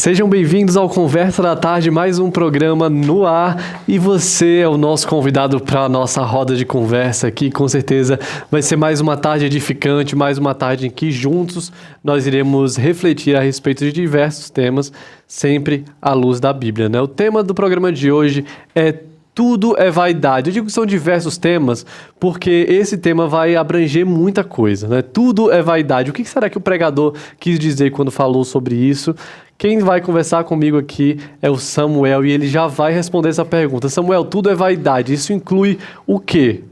Sejam bem-vindos ao Conversa da Tarde, mais um programa no ar, e você é o nosso convidado para a nossa roda de conversa aqui. Com certeza vai ser mais uma tarde edificante, mais uma tarde em que juntos nós iremos refletir a respeito de diversos temas, sempre à luz da Bíblia, né? O tema do programa de hoje é Tudo é Vaidade. Eu digo que são diversos temas porque esse tema vai abranger muita coisa, né? Tudo é vaidade. O que será que o pregador quis dizer quando falou sobre isso? Quem vai conversar comigo aqui é o Samuel e ele já vai responder essa pergunta. Samuel, tudo é vaidade. Isso inclui o quê?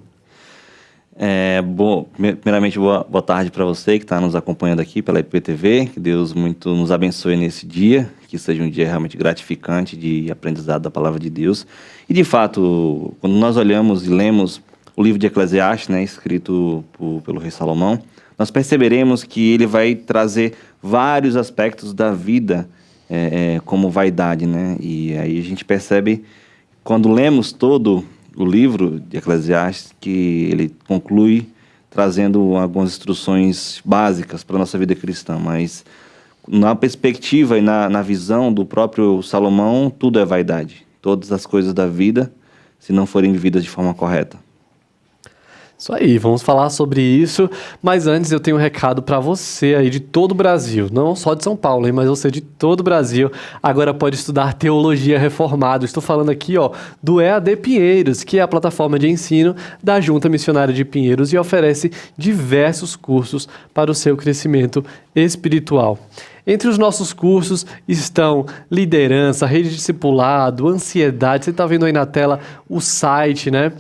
Primeiramente, boa tarde para você que está nos acompanhando aqui pela IPTV. Que Deus muito nos abençoe nesse dia, que seja um dia realmente gratificante de aprendizado da palavra de Deus. E, de fato, quando nós olhamos e lemos o livro de Eclesiastes, né, escrito pelo rei Salomão, nós perceberemos que ele vai trazer vários aspectos da vida como vaidade, né? E aí a gente percebe, quando lemos todo o livro de Eclesiastes, que ele conclui trazendo algumas instruções básicas para a nossa vida cristã, mas na perspectiva e na visão do próprio Salomão, tudo é vaidade. Todas as coisas da vida, se não forem vividas de forma correta. Isso aí, vamos falar sobre isso, mas antes eu tenho um recado para você aí de todo o Brasil, não só de São Paulo, hein, mas você de todo o Brasil, agora pode estudar Teologia Reformada. Estou falando aqui do EAD Pinheiros, que é a plataforma de ensino da Junta Missionária de Pinheiros e oferece diversos cursos para o seu crescimento espiritual. Entre os nossos cursos estão liderança, rede de discipulado, ansiedade. Você está vendo aí na tela o site, né?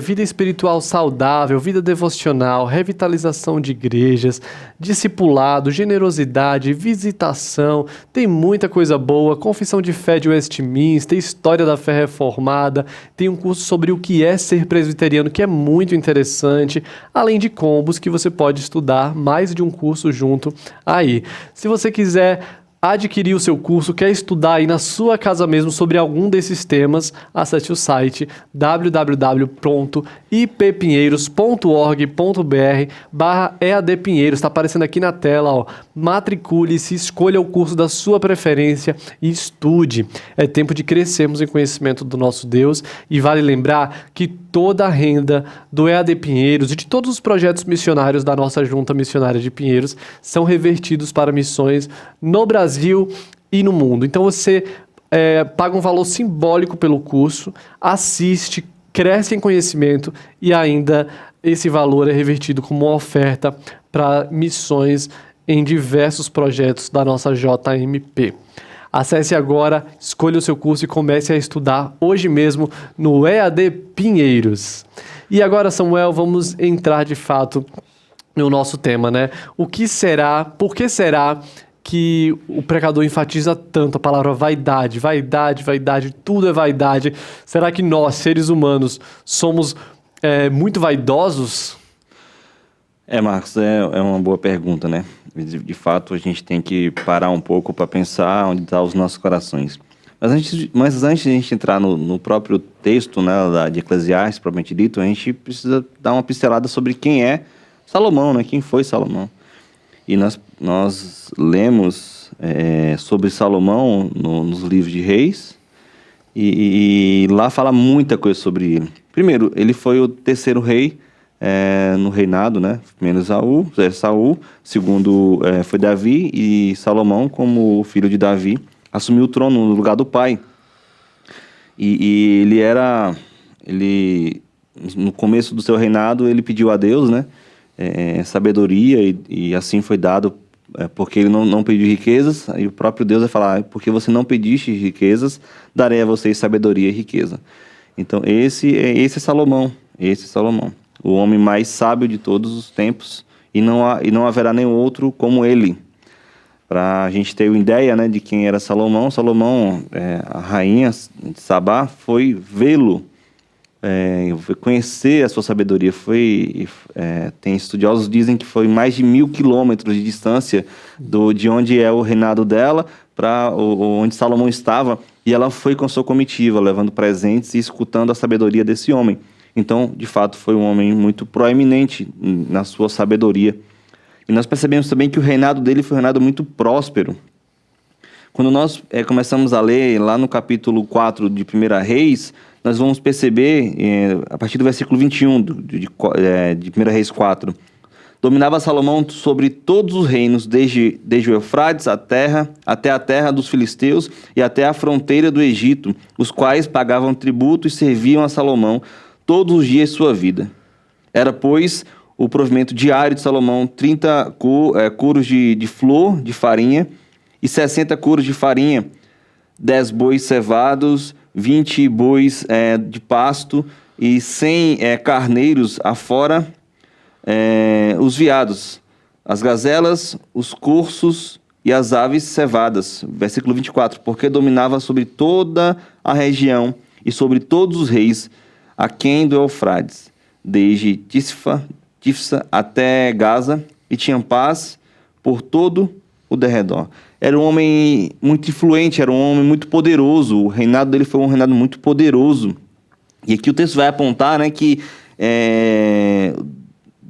Vida espiritual saudável, vida devocional, revitalização de igrejas, discipulado, generosidade, visitação. Tem muita coisa boa. Confissão de Fé de Westminster, História da Fé Reformada. Tem um curso sobre o que é ser presbiteriano, que é muito interessante. Além de combos que você pode estudar mais de um curso junto aí. Se você quiser adquirir o seu curso, quer estudar aí na sua casa mesmo sobre algum desses temas, acesse o site www.ippinheiros.org.br/EADPinheiros. Está aparecendo aqui na tela, matricule-se, escolha o curso da sua preferência e estude. É tempo de crescermos em conhecimento do nosso Deus, e vale lembrar que toda a renda do EAD Pinheiros e de todos os projetos missionários da nossa Junta Missionária de Pinheiros são revertidos para missões no Brasil e no mundo. Então você paga um valor simbólico pelo curso, assiste, cresce em conhecimento e ainda esse valor é revertido como uma oferta para missões em diversos projetos da nossa JMP. Acesse agora, escolha o seu curso e comece a estudar hoje mesmo no EAD Pinheiros. E agora, Samuel, vamos entrar de fato no nosso tema, né? Por que será que o pregador enfatiza tanto a palavra vaidade? Vaidade, vaidade, tudo é vaidade. Será que nós, seres humanos, somos muito vaidosos? Marcos, é uma boa pergunta, né? De fato, a gente tem que parar um pouco para pensar onde estão os nossos corações. Mas antes de a gente entrar no próprio texto, né, de Eclesiastes, propriamente dito, a gente precisa dar uma pincelada sobre quem é Salomão, né? Quem foi Salomão? E nós lemos sobre Salomão nos livros de Reis, e lá fala muita coisa sobre ele. Primeiro, ele foi o terceiro rei no reinado, né? Primeiro Saul, segundo foi Davi, e Salomão, como filho de Davi, assumiu o trono no lugar do pai. E ele no começo do seu reinado, ele pediu a Deus, né, sabedoria, e assim foi dado, porque ele não pediu riquezas. Aí o próprio Deus vai falar: porque você não pediste riquezas, darei a vocês sabedoria e riqueza. Então esse é Salomão, o homem mais sábio de todos os tempos, e não haverá nenhum outro como ele. Para a gente ter uma ideia, né, de quem era Salomão, a rainha de Sabá foi vê-lo, conhecer a sua sabedoria. Tem estudiosos que dizem que foi mais de 1.000 quilômetros de distância de onde é o reinado dela para onde Salomão estava, e ela foi com sua comitiva, levando presentes e escutando a sabedoria desse homem. Então, de fato, foi um homem muito proeminente na sua sabedoria. E nós percebemos também que o reinado dele foi um reinado muito próspero. Quando nós começamos a ler lá no capítulo 4 de 1 Reis, nós vamos perceber, a partir do versículo 21 de 1 Reis 4, dominava Salomão sobre todos os reinos, desde o Eufrates até a terra dos filisteus e até a fronteira do Egito, os quais pagavam tributo e serviam a Salomão todos os dias de sua vida. Era, pois, o provimento diário de Salomão 30 curos de flor de farinha e 60 curos de farinha, 10 bois cevados, 20 bois de pasto e 100 carneiros, afora os veados, as gazelas, os cursos e as aves cevadas. Versículo 24. Porque dominava sobre toda a região e sobre todos os reis, aquém do Eufrates, desde Tifsa até Gaza, e tinha paz por todo o derredor. Era um homem muito influente, era um homem muito poderoso. O reinado dele foi um reinado muito poderoso. E aqui o texto vai apontar, né, que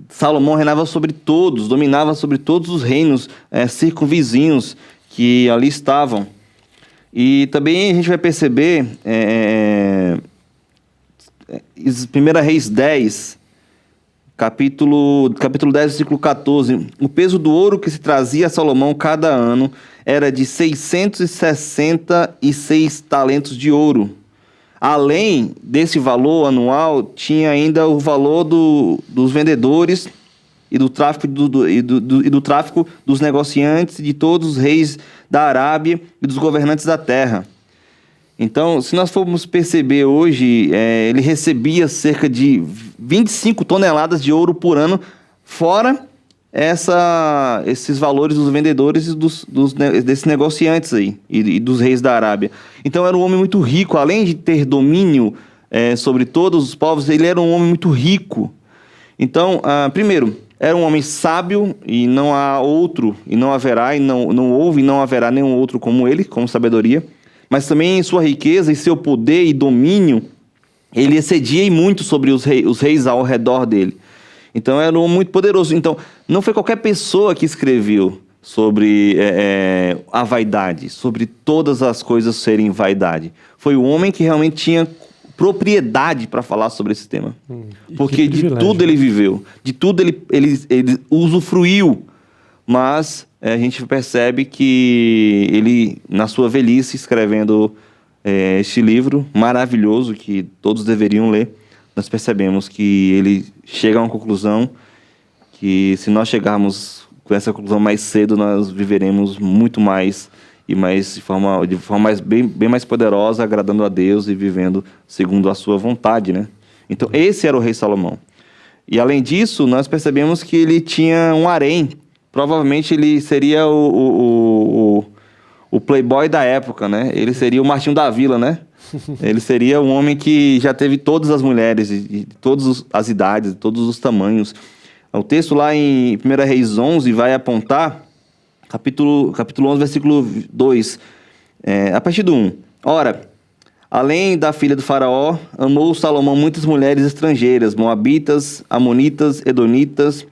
Salomão reinava sobre todos, dominava sobre todos os reinos circunvizinhos que ali estavam. E também a gente vai perceber, 1 Reis 10, capítulo 10, versículo 14, o peso do ouro que se trazia a Salomão cada ano era de 666 talentos de ouro. Além desse valor anual, tinha ainda o valor dos vendedores e do tráfico, do tráfico dos negociantes, de todos os reis da Arábia e dos governantes da terra. Então, se nós formos perceber hoje, ele recebia cerca de 25 toneladas de ouro por ano, fora esses valores dos vendedores e desses negociantes aí, e dos reis da Arábia. Então, era um homem muito rico. Além de ter domínio sobre todos os povos, ele era um homem muito rico. Então, primeiro, era um homem sábio, e não há outro, e não haverá, e não houve, e não haverá nenhum outro como ele, como sabedoria. Mas também em sua riqueza e seu poder e domínio, ele excedia muito sobre os reis ao redor dele. Então, era um homem muito poderoso. Então, não foi qualquer pessoa que escreveu sobre a vaidade, sobre todas as coisas serem vaidade. Foi o homem que realmente tinha propriedade para falar sobre esse tema. Porque de tudo ele viveu, de tudo ele usufruiu, mas a gente percebe que ele, na sua velhice, escrevendo este livro maravilhoso que todos deveriam ler, nós percebemos que ele chega a uma conclusão que, se nós chegarmos com essa conclusão mais cedo, nós viveremos muito mais e mais de forma bem mais poderosa, agradando a Deus e vivendo segundo a sua vontade, né? Então, esse era o rei Salomão. E, além disso, nós percebemos que ele tinha um harém. Provavelmente ele seria o playboy da época, né? Ele seria o Martinho da Vila, né? Ele seria um homem que já teve todas as mulheres, de todas as idades, de todos os tamanhos. O texto lá em 1 Reis 11 vai apontar, capítulo 11, versículo 2, a partir do 1. Ora, além da filha do faraó, amou Salomão muitas mulheres estrangeiras, moabitas, amonitas, edonitas,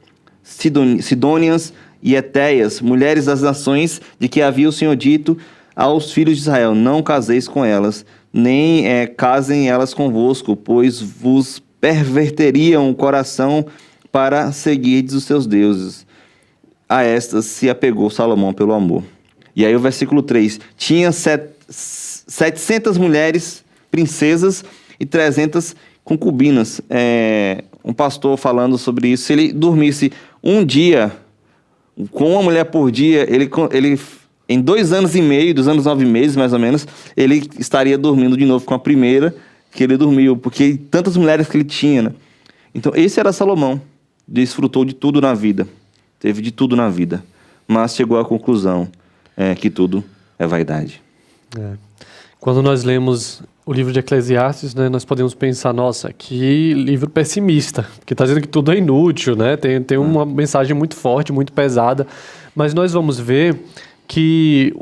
sidônias e etéias, mulheres das nações de que havia o Senhor dito aos filhos de Israel: não caseis com elas, nem casem elas convosco, pois vos perverteriam o coração para seguirdes os seus deuses. A estas se apegou Salomão pelo amor. E aí o versículo 3, tinha 700 mulheres, princesas, e 300 concubinas. Um pastor falando sobre isso, se ele dormisse um dia com uma mulher por dia, ele em 2 anos e meio, 2 anos e 9 meses mais ou menos, ele estaria dormindo de novo com a primeira que ele dormiu, porque tantas mulheres que ele tinha, né? Então, esse era Salomão. Desfrutou de tudo na vida, teve de tudo na vida, mas chegou à conclusão que tudo é vaidade. Quando nós lemos o livro de Eclesiastes, né, nós podemos pensar: nossa, que livro pessimista, que está dizendo que tudo é inútil, né? Tem uma mensagem muito forte, muito pesada, mas nós vamos ver que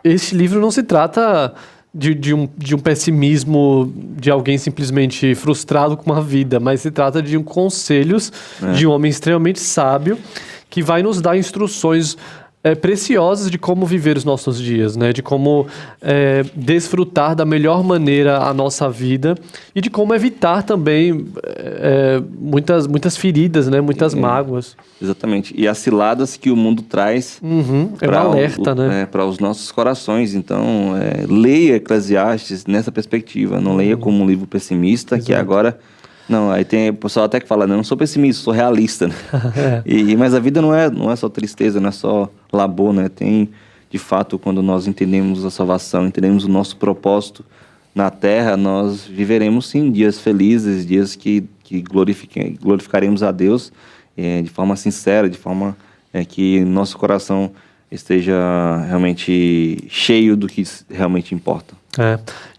esse livro não se trata de um pessimismo de alguém simplesmente frustrado com a vida, mas se trata de conselhos de um homem extremamente sábio que vai nos dar instruções preciosas de como viver os nossos dias, né? De como desfrutar da melhor maneira a nossa vida e de como evitar também muitas feridas, né? Muitas mágoas. Exatamente. E as ciladas que o mundo traz É um alerta, né? Para os nossos corações. Então, leia Eclesiastes nessa perspectiva. Não leia como um livro pessimista, que agora... Não, aí tem o pessoal até que fala, não sou pessimista, sou realista, né? Mas a vida não é só tristeza, não é só labor, né? Tem, de fato, quando nós entendemos a salvação, entendemos o nosso propósito na Terra, nós viveremos, sim, dias felizes, dias que glorificaremos a Deus de forma sincera, de forma que nosso coração esteja realmente cheio do que realmente importa.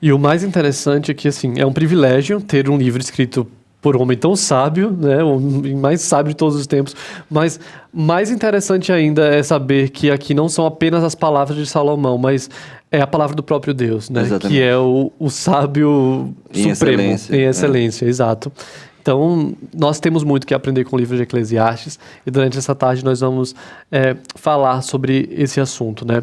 E o mais interessante é que, assim, é um privilégio ter um livro escrito por um homem tão sábio, né, o mais sábio de todos os tempos, mas mais interessante ainda é saber que aqui não são apenas as palavras de Salomão, mas é a palavra do próprio Deus, né, que é o sábio supremo, em excelência, exato. Então, nós temos muito que aprender com o livro de Eclesiastes e durante essa tarde nós vamos falar sobre esse assunto, né?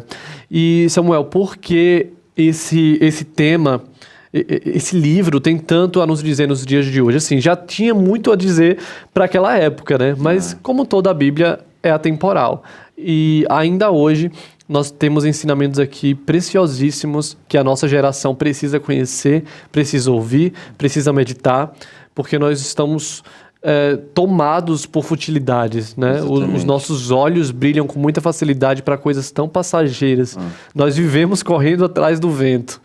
E, Samuel, por que esse tema, esse livro tem tanto a nos dizer nos dias de hoje? Assim, já tinha muito a dizer para aquela época, né? Mas como toda a Bíblia é atemporal. E ainda hoje nós temos ensinamentos aqui preciosíssimos que a nossa geração precisa conhecer, precisa ouvir, precisa meditar, porque nós estamos tomados por futilidades, né? Os nossos olhos brilham com muita facilidade para coisas tão passageiras. Nós vivemos correndo atrás do vento.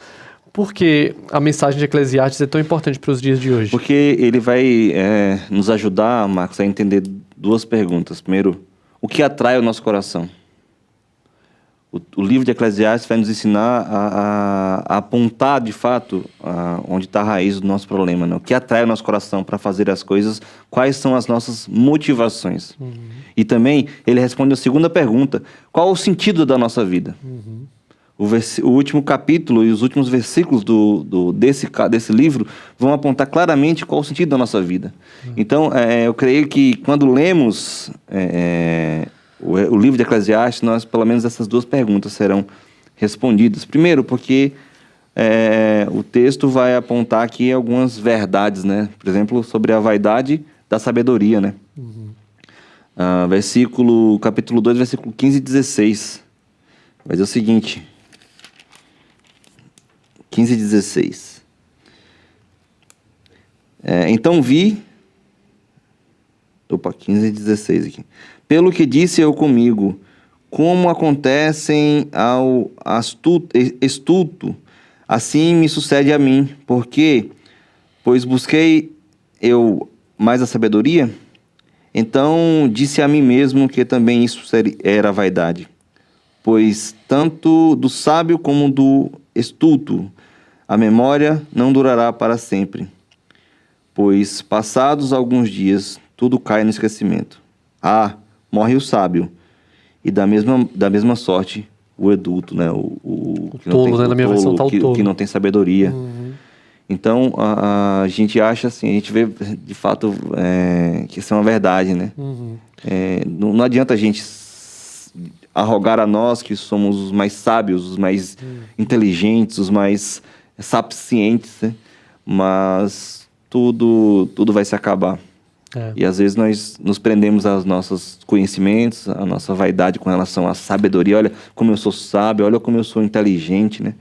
Por que a mensagem de Eclesiastes é tão importante para os dias de hoje? Porque ele vai nos ajudar, Marcos, a entender duas perguntas. Primeiro, o que atrai o nosso coração? O livro de Eclesiastes vai nos ensinar a apontar, de fato, onde está a raiz do nosso problema, né? O que atrai o nosso coração para fazer as coisas, quais são as nossas motivações. E também, ele responde a segunda pergunta, qual o sentido da nossa vida? O último capítulo e os últimos versículos desse livro vão apontar claramente qual o sentido da nossa vida. Então, eu creio que quando lemos... o livro de Eclesiastes, pelo menos essas duas perguntas serão respondidas. Primeiro, porque o texto vai apontar aqui algumas verdades, né? Por exemplo, sobre a vaidade da sabedoria, né? Capítulo 2, versículo 15 e 16. Vai dizer o seguinte. 15 e 16. Então vi... 15 e 16 aqui. Pelo que disse eu comigo, como acontecem ao astuto, assim me sucede a mim. Pois busquei eu mais a sabedoria? Então disse a mim mesmo que também isso era vaidade. Pois tanto do sábio como do astuto, a memória não durará para sempre. Pois passados alguns dias, tudo cai no esquecimento. Morre o sábio, e da mesma sorte o adulto, né? O que tolo, não tem, né? Na minha versão tá o tolo. Que não tem sabedoria. Então, a gente acha assim, a gente vê de fato que isso é uma verdade, né? Não adianta a gente arrogar a nós que somos os mais sábios, os mais inteligentes, os mais sapientes, né? Mas tudo vai se acabar. E às vezes nós nos prendemos aos nossos conhecimentos, à nossa vaidade com relação à sabedoria. Olha como eu sou sábio, olha como eu sou inteligente, né?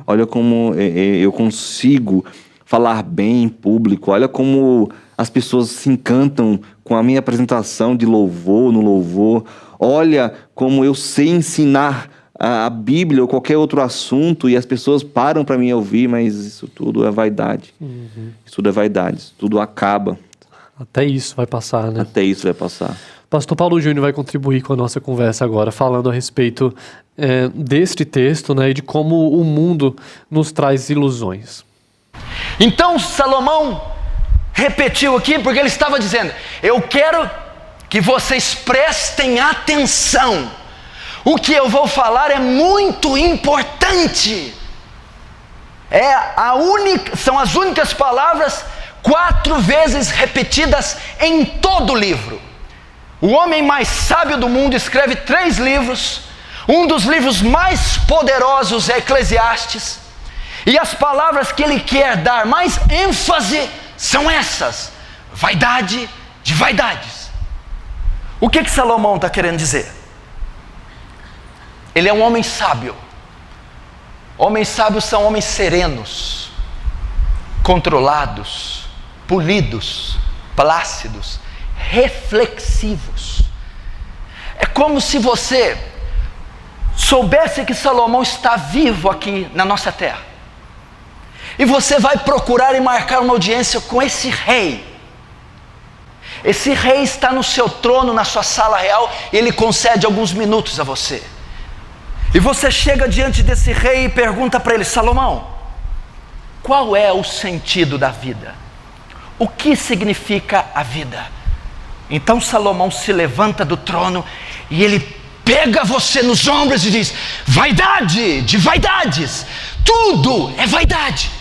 Olha como eu consigo falar bem em público, olha como as pessoas se encantam com a minha apresentação de louvor, no louvor. Olha como eu sei ensinar a Bíblia ou qualquer outro assunto e as pessoas param para me ouvir, mas isso tudo é vaidade. Isso tudo é vaidade, isso tudo acaba. Até isso vai passar, né? Até isso vai passar. Pastor Paulo Júnior vai contribuir com a nossa conversa agora, falando a respeito deste texto, né, e de como o mundo nos traz ilusões. Então Salomão repetiu aqui, porque ele estava dizendo, eu quero que vocês prestem atenção. O que eu vou falar é muito importante. São as únicas palavras 4 vezes repetidas em todo o livro. O homem mais sábio do mundo escreve 3 livros, Um dos livros mais poderosos é Eclesiastes. E as palavras que ele quer dar mais ênfase são essas: vaidade de vaidades. O que Salomão está querendo dizer? Ele é um homem sábio. Homens sábios são homens serenos, controlados, polidos, plácidos, reflexivos. É como se você soubesse que Salomão está vivo aqui na nossa terra, e você vai procurar e marcar uma audiência com esse rei. Esse rei está no seu trono, na sua sala real, e ele concede alguns minutos a você. E você chega diante desse rei e pergunta para ele: Salomão, qual é o sentido da vida? O que significa a vida? Então Salomão se levanta do trono e ele pega você nos ombros e diz: vaidade de vaidades, tudo é vaidade.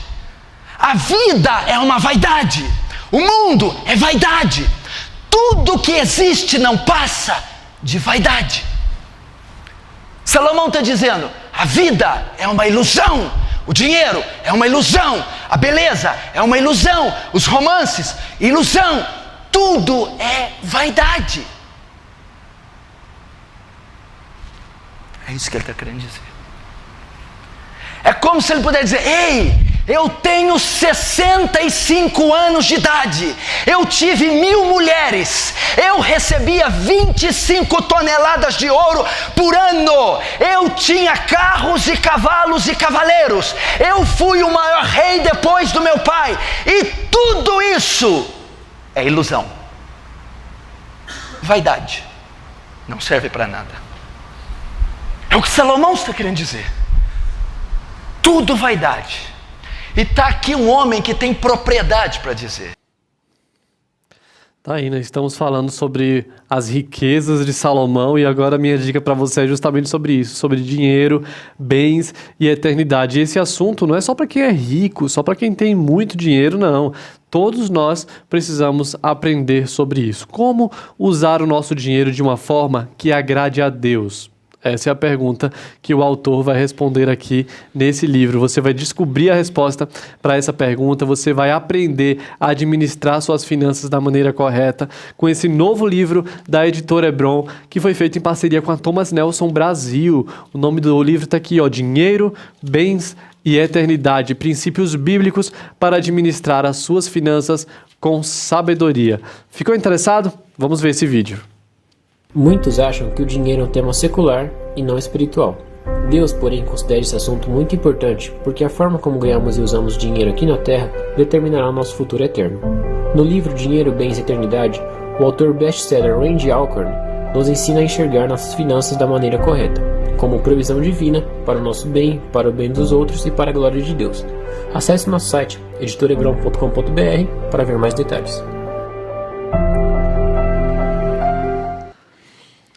A vida é uma vaidade, o mundo é vaidade, tudo que existe não passa de vaidade. Salomão está dizendo: a vida é uma ilusão, o dinheiro é uma ilusão, a beleza é uma ilusão, os romances, ilusão, tudo é vaidade. É isso que ele está querendo dizer. É como se ele pudesse dizer: ei, eu tenho 65 anos de idade, eu tive 1000 mulheres, eu recebia 25 toneladas de ouro por ano, eu tinha carros e cavalos e cavaleiros, eu fui o maior rei depois do meu pai, e tudo isso é ilusão, vaidade, não serve para nada. É o que Salomão está querendo dizer. Tudo vaidade. E está aqui um homem que tem propriedade para dizer. Tá aí, né? Estamos falando sobre as riquezas de Salomão, e agora a minha dica para você é justamente sobre isso, sobre dinheiro, bens e eternidade. E esse assunto não é só para quem é rico, só para quem tem muito dinheiro, não. Todos nós precisamos aprender sobre isso. Como usar o nosso dinheiro de uma forma que agrade a Deus? Essa é a pergunta que o autor vai responder aqui nesse livro. Você vai descobrir a resposta para essa pergunta, você vai aprender a administrar suas finanças da maneira correta com esse novo livro da editora Hebron, que foi feito em parceria com a Thomas Nelson Brasil. O nome do livro está aqui, ó: Dinheiro, Bens e Eternidade, Princípios Bíblicos para Administrar as Suas Finanças com Sabedoria. Ficou interessado? Vamos ver esse vídeo. Muitos acham que o dinheiro é um tema secular e não espiritual. Deus, porém, considera esse assunto muito importante, porque a forma como ganhamos e usamos dinheiro aqui na Terra determinará o nosso futuro eterno. No livro Dinheiro, Bens e Eternidade, o autor best-seller Randy Alcorn nos ensina a enxergar nossas finanças da maneira correta, como provisão divina para o nosso bem, para o bem dos outros e para a glória de Deus. Acesse nosso site editorebron.com.br para ver mais detalhes.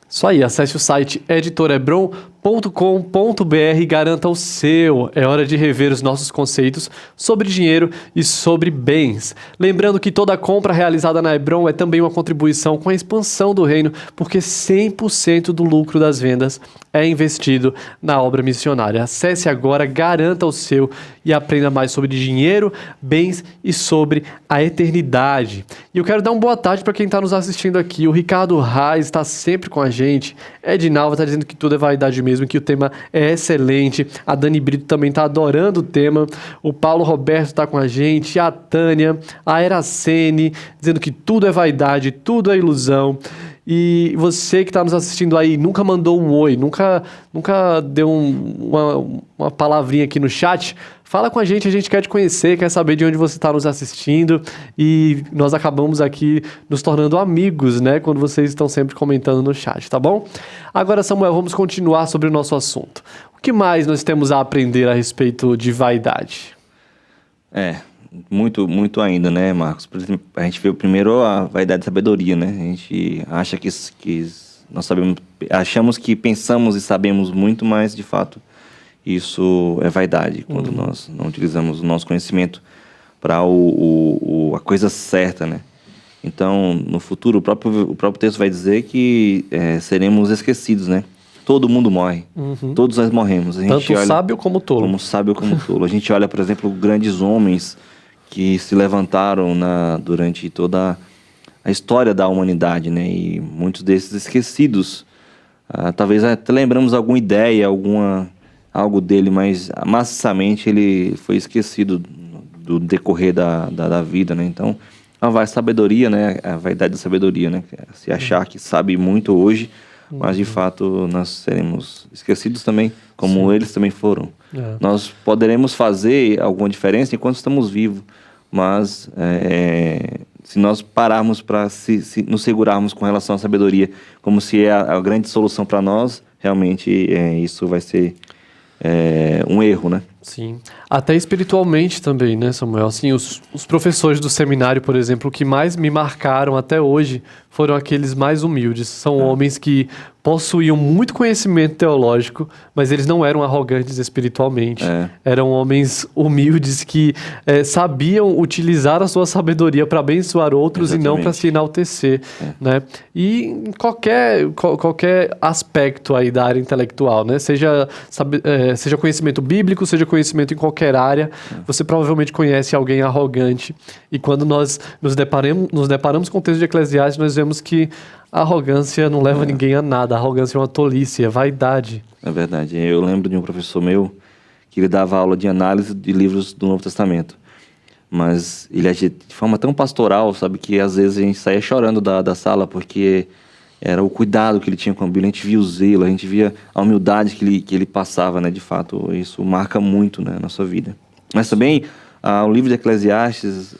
Isso aí, acesse o site editorebron.com.br e garanta o seu. É hora de rever os nossos conceitos sobre dinheiro e sobre bens. Lembrando que toda compra realizada na Hebron é também uma contribuição com a expansão do reino, porque 100% do lucro das vendas é investido na obra missionária. Acesse agora, garanta o seu e aprenda mais sobre dinheiro, bens e sobre a eternidade. E eu quero dar uma boa tarde para quem está nos assistindo aqui. O Ricardo Reis está sempre com a gente. Edinalva está dizendo que tudo é vaidade mesmo, que o tema é excelente. A Dani Brito também está adorando o tema. O Paulo Roberto está com a gente. A Tânia, a Eracene, dizendo que tudo é vaidade, tudo é ilusão. E você que está nos assistindo aí, nunca mandou um oi, nunca deu uma palavrinha aqui no chat, fala com a gente quer te conhecer, quer saber de onde você está nos assistindo, e nós acabamos aqui nos tornando amigos, né, quando vocês estão sempre comentando no chat, tá bom? Agora, Samuel, vamos continuar sobre o nosso assunto. O que mais nós temos a aprender a respeito de vaidade? Muito ainda, né, Marcos? A gente vê primeiro a vaidade de sabedoria, né? A gente acha que nós sabemos, achamos que pensamos e sabemos muito, mas de fato isso é vaidade, quando nós não utilizamos o nosso conhecimento para a coisa certa, né? Então, no futuro, o próprio texto vai dizer que seremos esquecidos, né? todo mundo morre. Todos nós morremos. A gente Tanto olha, sábio como tolo. como sábio como tolo. A gente olha, por exemplo, grandes homens que se levantaram durante toda a história da humanidade, né? E muitos desses esquecidos. Talvez até lembramos alguma ideia, algo dele, mas maciçamente ele foi esquecido do decorrer da vida, né? Então, a sabedoria, né? A vaidade da sabedoria, né? Se achar que sabe muito hoje, mas de fato nós seremos esquecidos também, como eles também foram. Nós poderemos fazer alguma diferença enquanto estamos vivos, mas se nós pararmos para nos segurarmos com relação à sabedoria, como se é a grande solução para nós, realmente isso vai ser um erro, né? Sim. Até espiritualmente também, né, Samuel? Assim, os professores do seminário, por exemplo, que mais me marcaram até hoje foram aqueles mais humildes. São homens que possuíam muito conhecimento teológico, mas eles não eram arrogantes espiritualmente. Eram homens humildes que sabiam utilizar a sua sabedoria para abençoar outros. Exatamente. E não para se enaltecer, né? E em qualquer aspecto aí da área intelectual, né? Seja conhecimento bíblico, seja conhecimento em qualquer área, você provavelmente conhece alguém arrogante. E quando nós nos deparamos com o texto de Eclesiastes, nós vemos que a arrogância não leva ninguém a nada. A arrogância é uma tolice, é vaidade. É verdade. Eu lembro de um professor meu que ele dava aula de análise de livros do Novo Testamento. Mas ele agia de forma tão pastoral, sabe, que às vezes a gente saía chorando da sala, porque era o cuidado que ele tinha com a Bíblia. A gente via o zelo, a gente via a humildade que ele passava, né? De fato, isso marca muito, né, a nossa vida. Mas também, o livro de Eclesiastes,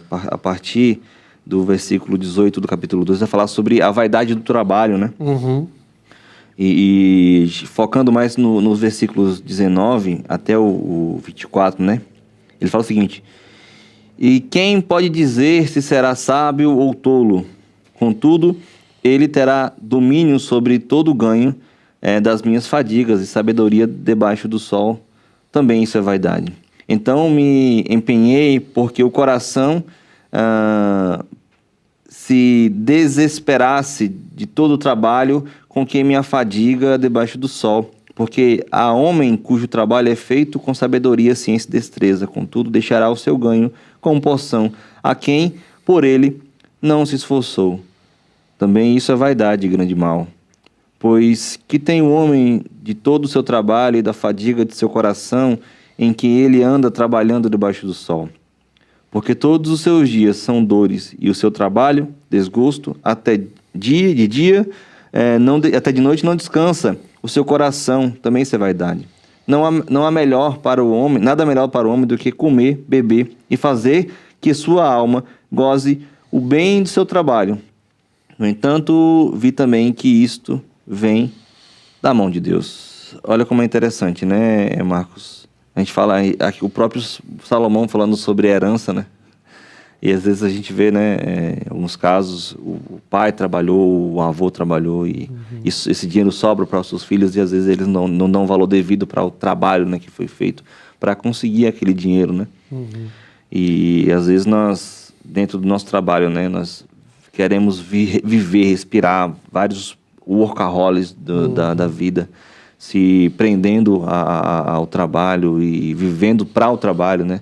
a partir do versículo 18 do capítulo 2, vai falar sobre a vaidade do trabalho, né? E focando mais nos versículos 19 até o 24, né? Ele fala o seguinte: e quem pode dizer se será sábio ou tolo? Contudo, ele terá domínio sobre todo o ganho das minhas fadigas e sabedoria debaixo do sol. Também isso é vaidade. Então me empenhei porque o coração se desesperasse de todo o trabalho com que me afadiga debaixo do sol. Porque há homem cujo trabalho é feito com sabedoria, ciência e destreza. Contudo, deixará o seu ganho com porção a quem por ele não se esforçou. Também isso é vaidade, grande mal. Pois que tem o homem de todo o seu trabalho e da fadiga de seu coração, em que ele anda trabalhando debaixo do sol? Porque todos os seus dias são dores, e o seu trabalho, desgosto, até de dia, até de noite não descansa. O seu coração, também isso é vaidade. Não há melhor para o homem, nada melhor para o homem do que comer, beber e fazer que sua alma goze o bem do seu trabalho. No entanto, vi também que isto vem da mão de Deus. Olha como é interessante, né, Marcos? A gente fala aqui, o próprio Salomão falando sobre herança, né? E às vezes a gente vê, né, em alguns casos, o pai trabalhou, o avô trabalhou e esse dinheiro sobra para os seus filhos e às vezes eles não dão valor devido para o trabalho, né, que foi feito para conseguir aquele dinheiro, né? E às vezes nós, dentro do nosso trabalho, né, nós queremos viver, respirar vários workaholics da vida, se prendendo ao trabalho e vivendo para o trabalho, né?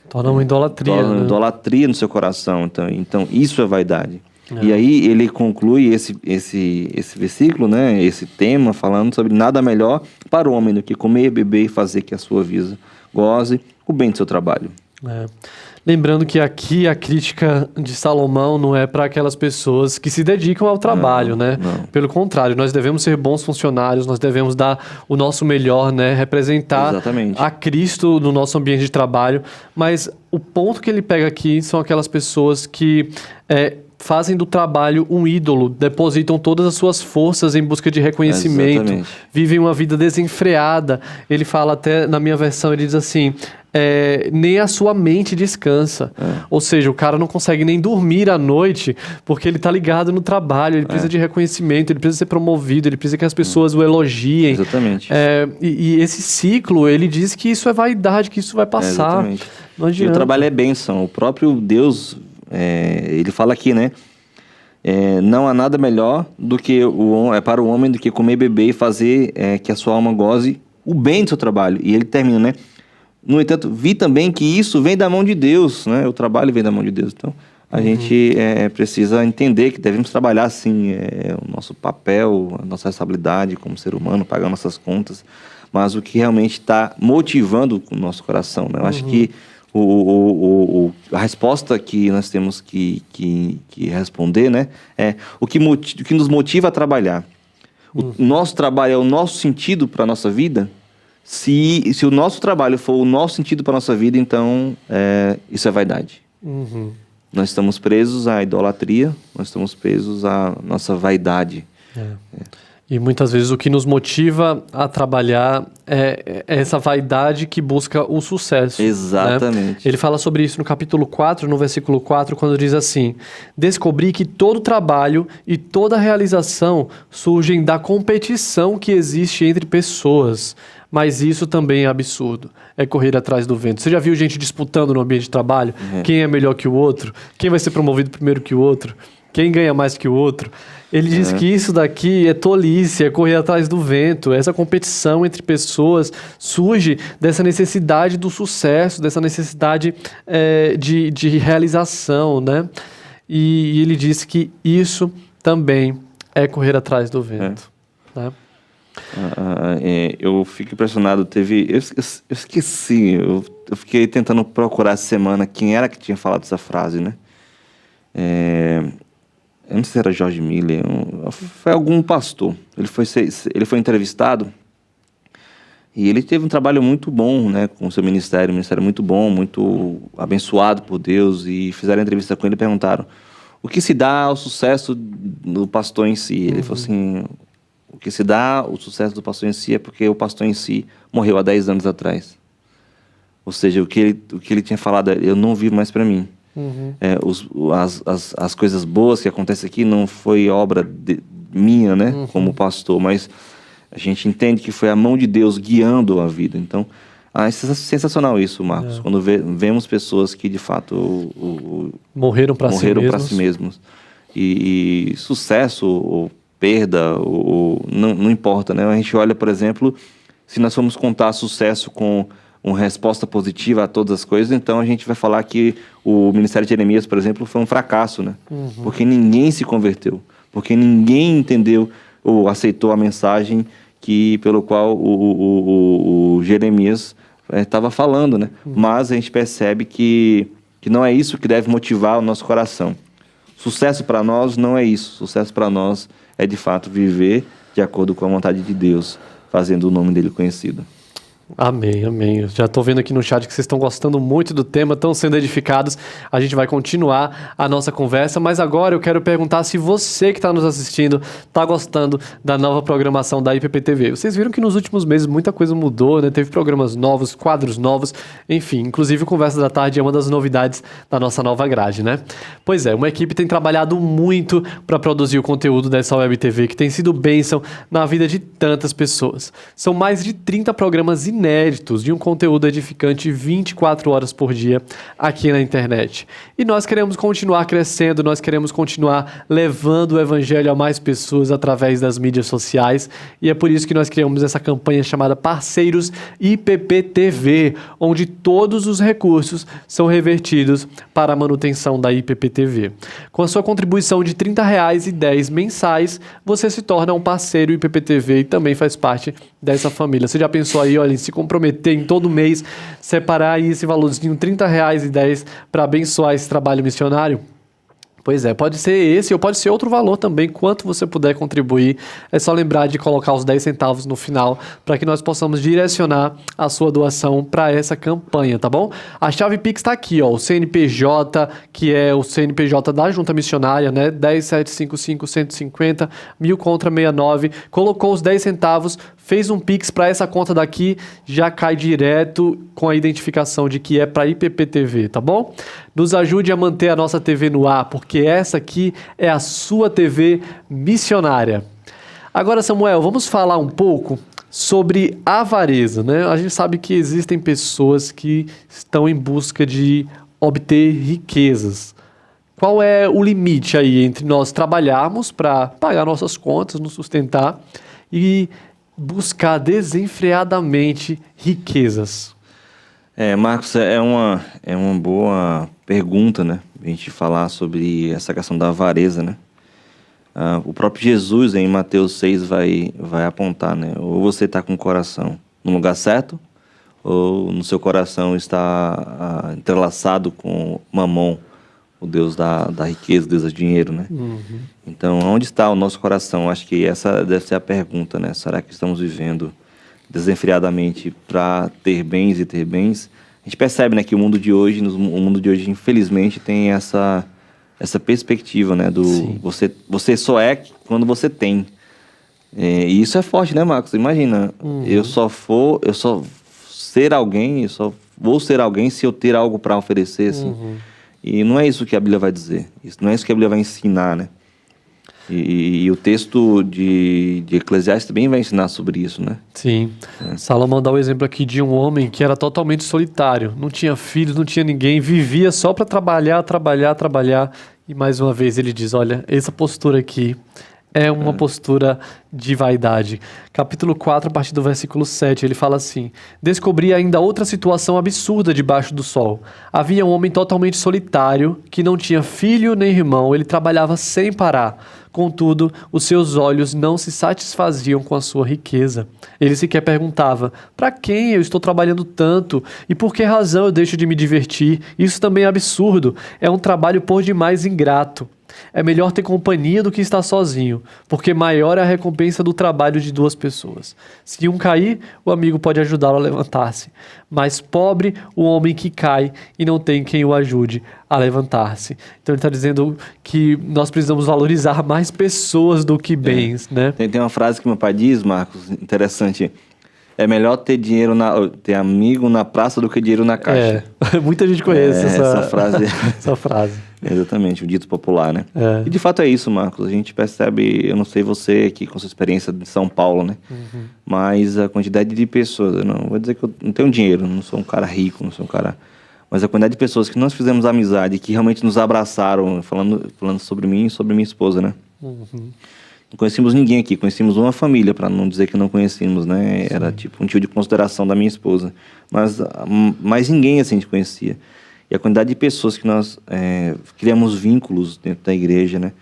Torna uma idolatria. Torna uma idolatria no seu coração. Então isso é vaidade. E aí ele conclui esse versículo, né? Esse tema, falando sobre nada melhor para o homem do que comer, beber e fazer que a sua vida goze o bem do seu trabalho. Lembrando que aqui a crítica de Salomão não é para aquelas pessoas que se dedicam ao trabalho, né? Não. Pelo contrário, nós devemos ser bons funcionários, nós devemos dar o nosso melhor, né? Representar Exatamente. a Cristo no nosso ambiente de trabalho. Mas o ponto que ele pega aqui são aquelas pessoas que fazem do trabalho um ídolo, depositam todas as suas forças em busca de reconhecimento, Exatamente. vivem uma vida desenfreada. Ele fala até, na minha versão, ele diz assim... nem a sua mente descansa. Ou seja, o cara não consegue nem dormir à noite porque ele tá ligado no trabalho, ele precisa de reconhecimento, ele precisa ser promovido, ele precisa que as pessoas o elogiem. Exatamente. E esse ciclo, ele diz que isso é vaidade, que isso vai passar. Exatamente. Não adianta. E o trabalho é bênção. O próprio Deus, ele fala aqui, né? não há nada melhor do que para o homem do que comer, beber e fazer que a sua alma goze o bem do seu trabalho. E ele termina, né? No entanto, vi também que isso vem da mão de Deus, né? O trabalho vem da mão de Deus. Então, a gente precisa entender que devemos trabalhar, sim, o nosso papel, a nossa responsabilidade como ser humano, pagar nossas contas, mas o que realmente está motivando o nosso coração, né? Eu acho que a resposta que nós temos que responder, né, é o que nos motiva a trabalhar. O nosso trabalho é o nosso sentido para a nossa vida. Se o nosso trabalho for o nosso sentido para a nossa vida, então isso é vaidade. Nós estamos presos à idolatria, nós estamos presos à nossa vaidade. E muitas vezes o que nos motiva a trabalhar é essa vaidade que busca o sucesso. Exatamente. Né? Ele fala sobre isso no capítulo 4, no versículo 4, quando diz assim: descobri que todo trabalho e toda realização surgem da competição que existe entre pessoas. Mas isso também é absurdo. É correr atrás do vento. Você já viu gente disputando no ambiente de trabalho? Quem é melhor que o outro? Quem vai ser promovido primeiro que o outro? Quem ganha mais que o outro? Ele diz que isso daqui é tolice, é correr atrás do vento. Essa competição entre pessoas surge dessa necessidade do sucesso, dessa necessidade de realização, né? E ele diz que isso também é correr atrás do vento. Né? Eu fico impressionado. Eu esqueci. Eu fiquei tentando procurar essa semana quem era que tinha falado essa frase, né? Eu não sei se era George Miller, foi algum pastor. Ele foi entrevistado e ele teve um trabalho muito bom, né, com o seu ministério, um ministério muito bom, muito abençoado por Deus, e fizeram entrevista com ele e perguntaram o que se dá ao sucesso do pastor em si. Ele falou assim: o que se dá ao sucesso do pastor em si é porque o pastor em si morreu há 10 anos atrás. Ou seja, o que ele tinha falado é: eu não vivo mais para mim. As coisas boas que acontecem aqui não foi obra minha, né, como pastor, mas a gente entende que foi a mão de Deus guiando a vida. Então, é sensacional isso, Marcos, quando vemos pessoas que de fato morreram para si mesmos. E sucesso ou perda, não importa, né? A gente olha, por exemplo, se nós formos contar sucesso com uma resposta positiva a todas as coisas, então a gente vai falar que o Ministério de Jeremias, por exemplo, foi um fracasso, né? Porque ninguém se converteu, porque ninguém entendeu ou aceitou a mensagem pelo qual o Jeremias estava falando, né? Mas a gente percebe que não é isso que deve motivar o nosso coração. Sucesso para nós não é isso. Sucesso para nós é, de fato, viver de acordo com a vontade de Deus, fazendo o nome dele conhecido. Amém, amém. Eu já estou vendo aqui no chat que vocês estão gostando muito do tema, estão sendo edificados. A gente vai continuar a nossa conversa, mas agora eu quero perguntar se você que está nos assistindo está gostando da nova programação da IPPTV. Vocês viram que nos últimos meses muita coisa mudou, né? Teve programas novos, quadros novos, enfim. Inclusive o Conversa da Tarde é uma das novidades da nossa nova grade, né? Pois é, uma equipe tem trabalhado muito para produzir o conteúdo dessa Web TV, que tem sido bênção na vida de tantas pessoas. São mais de 30 programas inéditos de um conteúdo edificante 24 horas por dia aqui na internet. E nós queremos continuar crescendo, nós queremos continuar levando o evangelho a mais pessoas através das mídias sociais, e é por isso que nós criamos essa campanha chamada Parceiros IPPTV, onde todos os recursos são revertidos para a manutenção da IPPTV. Com a sua contribuição de R$ 30,10 mensais, você se torna um parceiro IPPTV e também faz parte dessa família. Você já pensou aí, olha, em se comprometer em todo mês, separar aí esse valorzinho, R$ 30,10 para abençoar esse trabalho missionário? Pois é, pode ser esse ou pode ser outro valor também, quanto você puder contribuir. É só lembrar de colocar os 10 centavos no final para que nós possamos direcionar a sua doação para essa campanha, tá bom? A chave Pix está aqui, ó, o CNPJ, que é o CNPJ da Junta Missionária, né? 10755-150, 1000 contra 69, colocou os 10 centavos, fez um Pix para essa conta daqui, já cai direto com a identificação de que é para IPPTV, tá bom? Nos ajude a manter a nossa TV no ar, porque essa aqui é a sua TV missionária. Agora, Samuel, vamos falar um pouco sobre avareza, né? A gente sabe que existem pessoas que estão em busca de obter riquezas. qual é o limite aí entre nós trabalharmos para pagar nossas contas, nos sustentar e buscar desenfreadamente riquezas? Marcos, é uma boa pergunta, né? A gente falar sobre essa questão da avareza, né? O próprio Jesus, em Mateus 6, vai apontar, né? Ou você está com o coração no lugar certo, ou no seu coração está entrelaçado com Mamon, o Deus da riqueza, o Deus do dinheiro, né? Então, onde está o nosso coração? Acho que essa deve ser a pergunta, né? Será que estamos vivendo desenfreadamente para ter bens e ter bens? A gente percebe, né, que o mundo de hoje, infelizmente, tem essa perspectiva, né, do você só é quando você tem. E isso é forte, né, Marcos? Imagina, eu só ser alguém, eu só vou ser alguém se eu ter algo para oferecer, assim. E não é isso que a Bíblia vai dizer. Isso não é isso que a Bíblia vai ensinar, né? E o texto de Eclesiastes também vai ensinar sobre isso, né? Sim. Salomão dá o exemplo aqui de um homem que era totalmente solitário. Não tinha filhos, não tinha ninguém. Vivia só para trabalhar. E mais uma vez ele diz, olha, essa postura aqui é uma postura de vaidade. Capítulo 4, a partir do versículo 7, ele fala assim: descobri ainda outra situação absurda debaixo do sol. Havia um homem totalmente solitário, que não tinha filho nem irmão, ele trabalhava sem parar. Contudo, os seus olhos não se satisfaziam com a sua riqueza. Ele sequer perguntava, para quem eu estou trabalhando tanto? E por que razão eu deixo de me divertir? Isso também é absurdo. É um trabalho por demais ingrato. É melhor ter companhia do que estar sozinho, porque maior é a recompensa do trabalho de duas pessoas. Se um cair, o amigo pode ajudá-lo a levantar-se. Mas pobre o homem que cai e não tem quem o ajude a levantar-se. Então ele está dizendo que nós precisamos valorizar mais pessoas do que bens, né? Tem uma frase que meu pai diz, Marcos, interessante. É melhor ter amigo na praça do que dinheiro na caixa. Muita gente conhece essa frase. essa frase. Exatamente, o dito popular, né? É. E de fato é isso, Marcos. A gente percebe, eu não sei você aqui com sua experiência de São Paulo, né? Mas a quantidade de pessoas, eu não vou dizer que eu não tenho dinheiro, não sou um cara rico, não sou um cara... Mas a quantidade de pessoas que nós fizemos amizade, que realmente nos abraçaram, falando sobre mim e sobre minha esposa, né? Não conhecíamos ninguém aqui, conhecíamos uma família, para não dizer que não conhecíamos, né? Era tipo um tio de consideração da minha esposa. Mas ninguém assim a gente conhecia. E a quantidade de pessoas que nós criamos vínculos dentro da igreja, né?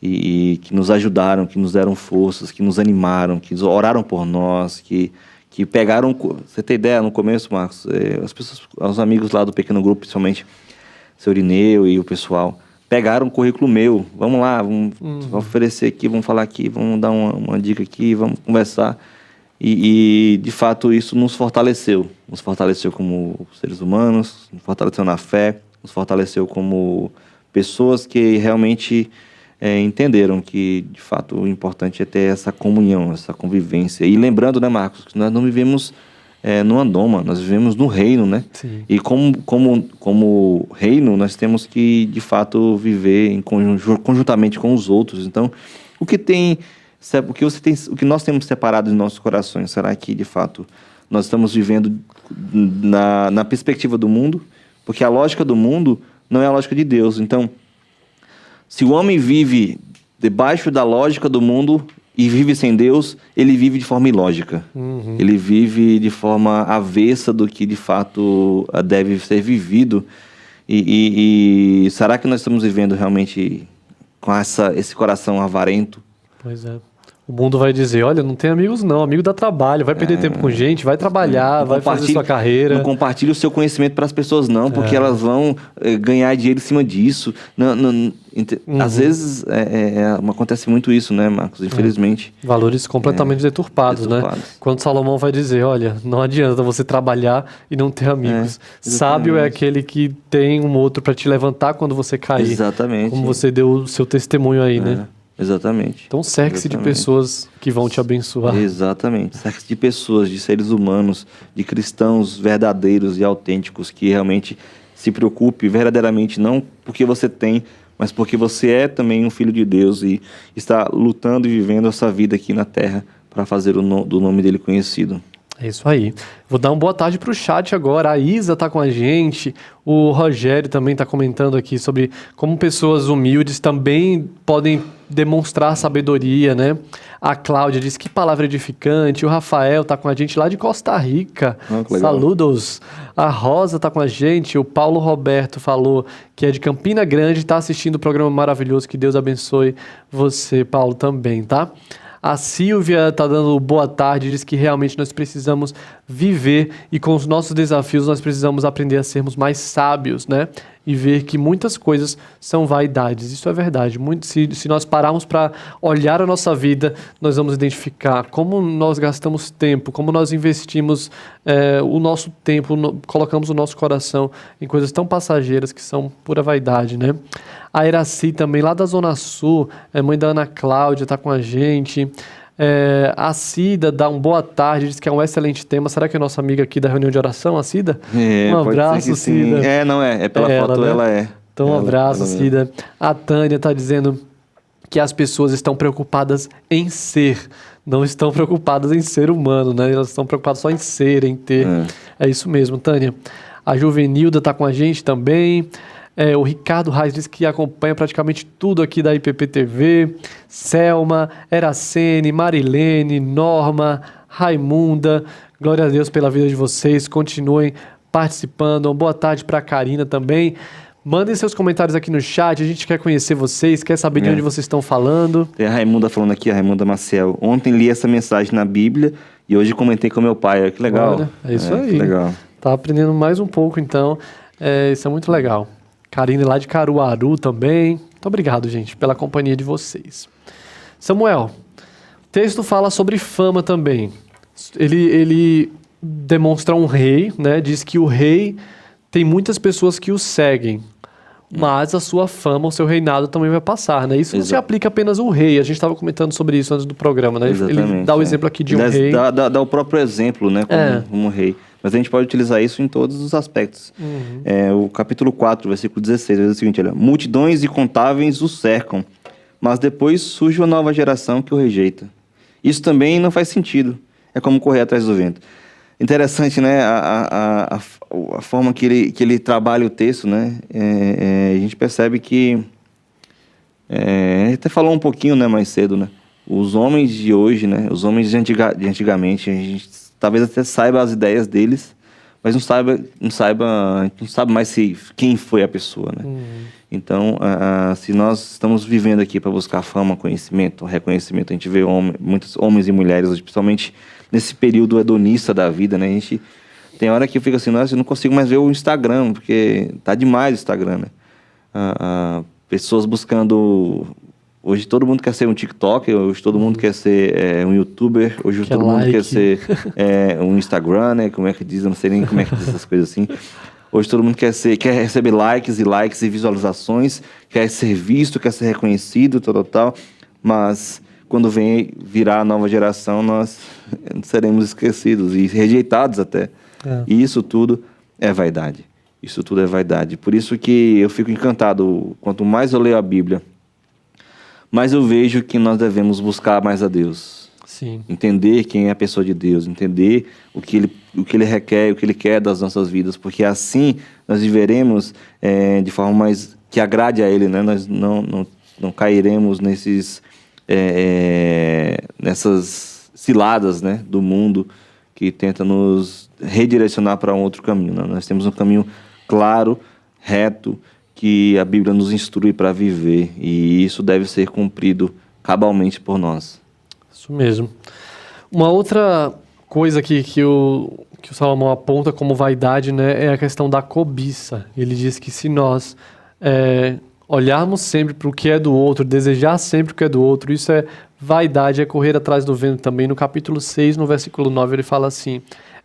E que nos ajudaram, que nos deram forças, que nos animaram, que oraram por nós, que pegaram... Você tem ideia, no começo, Marcos, os amigos lá do pequeno grupo, principalmente o seu Irineu e o pessoal... pegaram um currículo meu, vamos lá, vamos oferecer aqui, vamos falar aqui, vamos dar uma dica aqui, vamos conversar. E de fato isso nos fortaleceu como seres humanos, nos fortaleceu na fé, nos fortaleceu como pessoas que realmente entenderam que de fato o importante é ter essa comunhão, essa convivência. E lembrando, né, Marcos, que nós não vivemos no andoma, nós vivemos no reino, né? Sim. E como reino, nós temos que, de fato, viver conjuntamente com os outros. Então, o que nós temos separado em nossos corações, será que, de fato, nós estamos vivendo na perspectiva do mundo? Porque a lógica do mundo não é a lógica de Deus. Então, se o homem vive debaixo da lógica do mundo e vive sem Deus, ele vive de forma ilógica. Ele vive de forma avessa do que de fato deve ser vivido. E será que nós estamos vivendo realmente com esse coração avarento? Pois é. O mundo vai dizer, olha, não tem amigos não, amigo dá trabalho, vai perder tempo com gente, vai trabalhar, vai fazer sua carreira. Não compartilhe o seu conhecimento para as pessoas não, porque elas vão ganhar dinheiro em cima disso. Às vezes acontece muito isso, né, Marcos? Infelizmente. Valores completamente deturpados, né? Quando Salomão vai dizer, olha, não adianta você trabalhar e não ter amigos. Sábio é aquele que tem um outro para te levantar quando você cair. Exatamente. Como você deu o seu testemunho aí, né? Exatamente. Então cerque-se de pessoas que vão te abençoar. Exatamente. Cerque-se de pessoas, de seres humanos, de cristãos verdadeiros e autênticos que realmente se preocupe verdadeiramente, não porque você tem, mas porque você é também um filho de Deus e está lutando e vivendo essa vida aqui na terra para fazer do nome dele conhecido. É isso aí. Vou dar uma boa tarde para o chat agora. A Isa está com a gente. O Rogério também está comentando aqui sobre como pessoas humildes também podem demonstrar sabedoria, né? A Cláudia diz que palavra edificante. O Rafael está com a gente lá de Costa Rica. Que legal. Saludos. A Rosa está com a gente. O Paulo Roberto falou que é de Campina Grande, está assistindo o programa maravilhoso. Que Deus abençoe você, Paulo, também, tá? A Silvia está dando boa tarde, diz que realmente nós precisamos viver e com os nossos desafios nós precisamos aprender a sermos mais sábios, né? E ver que muitas coisas são vaidades. Isso é verdade. Se nós pararmos para olhar a nossa vida, nós vamos identificar como nós gastamos tempo, como nós investimos o nosso tempo, colocamos o nosso coração em coisas tão passageiras que são pura vaidade, né? A Iraci também, lá da Zona Sul, mãe da Ana Cláudia, está com a gente. A Cida dá uma boa tarde, diz que é um excelente tema. Será que é nossa amiga aqui da reunião de oração, a Cida? Um abraço, Cida. Pela foto né? ela é. Então, um abraço, Cida. A Tânia está dizendo que as pessoas estão preocupadas em ser, não estão preocupadas em ser humano, né? Elas estão preocupadas só em ser, em ter. É isso mesmo, Tânia. A Juvenilda está com a gente também. O Ricardo Reis diz que acompanha praticamente tudo aqui da IPPTV. Selma, Eracene, Marilene, Norma, Raimunda. Glória a Deus pela vida de vocês. Continuem participando. Uma boa tarde para a Karina também. Mandem seus comentários aqui no chat. A gente quer conhecer vocês, quer saber de onde vocês estão falando. Tem a Raimunda falando aqui, a Raimunda Maciel. Ontem li essa mensagem na Bíblia e hoje comentei com meu pai. Que legal. Olha, é isso aí. Que legal. Tá aprendendo mais um pouco, então. Isso é muito legal. Karine lá de Caruaru também. Muito obrigado, gente, pela companhia de vocês. Samuel, o texto fala sobre fama também. Ele demonstra um rei, né? Diz que o rei tem muitas pessoas que o seguem, mas a sua fama, o seu reinado também vai passar, né? Isso não se aplica apenas ao rei. A gente estava comentando sobre isso antes do programa, né? Ele dá o exemplo aqui de um rei. Dá o próprio exemplo, né? Como rei. Mas a gente pode utilizar isso em todos os aspectos. O capítulo 4, versículo 16, diz o seguinte, olha, multidões incontáveis o cercam, mas depois surge uma nova geração que o rejeita. Isso também não faz sentido. É como correr atrás do vento. Interessante, né? A forma que ele trabalha o texto, né? A gente percebe que... a gente até falou um pouquinho, né, mais cedo, né? Os homens de hoje, né? Os homens de antigamente, a gente talvez até saiba as ideias deles, mas não sabe mais quem foi a pessoa, né? Então, se nós estamos vivendo aqui para buscar fama, conhecimento, reconhecimento, a gente vê muitos homens e mulheres, principalmente nesse período hedonista da vida, né? A gente tem hora que eu fico assim, nossa, eu não consigo mais ver o Instagram, porque tá demais o Instagram, né? Pessoas buscando... Hoje todo mundo quer ser um TikToker, hoje todo mundo quer ser um YouTuber, hoje todo mundo quer ser um Instagram, né? Como é que diz? Eu não sei nem como é que diz essas coisas assim. Hoje todo mundo quer receber likes e visualizações, quer ser visto, quer ser reconhecido, tal. Mas quando virar a nova geração, nós seremos esquecidos e rejeitados até. E isso tudo é vaidade. Isso tudo é vaidade. Por isso que eu fico encantado. Quanto mais eu leio a Bíblia, mas eu vejo que nós devemos buscar mais a Deus. Sim. Entender quem é a pessoa de Deus, entender o que ele requer, o que ele quer das nossas vidas, porque assim nós viveremos de forma mais que agrade a Ele, né? Nós não cairemos nessas ciladas, né, do mundo que tenta nos redirecionar para um outro caminho, né? Nós temos um caminho claro, reto, que a Bíblia nos instrui para viver, e isso deve ser cumprido cabalmente por nós. Isso mesmo. Uma outra coisa que o Salomão aponta como vaidade, né, é a questão da cobiça. Ele diz que se nós olharmos sempre para o que é do outro, desejar sempre o que é do outro, isso é vaidade, é correr atrás do vento também. No capítulo 6, no versículo 9, ele fala assim: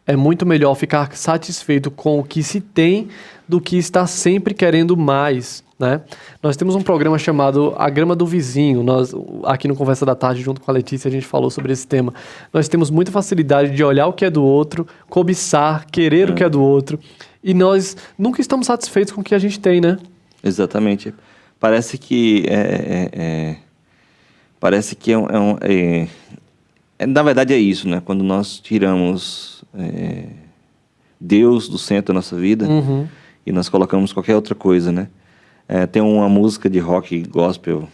é muito melhor ficar satisfeito com o que se tem do que estar sempre querendo mais, né? Nós temos um programa chamado A Grama do Vizinho. Nós, aqui no Conversa da Tarde, junto com a Letícia, a gente falou sobre esse tema. Nós temos muita facilidade de olhar o que é do outro, cobiçar, querer o que é do outro, e nós nunca estamos satisfeitos com o que a gente tem, né? Exatamente. Parece que Na verdade é isso, né? Quando nós tiramos Deus do centro da nossa vida e nós colocamos qualquer outra coisa, né? Tem uma música de rock gospel,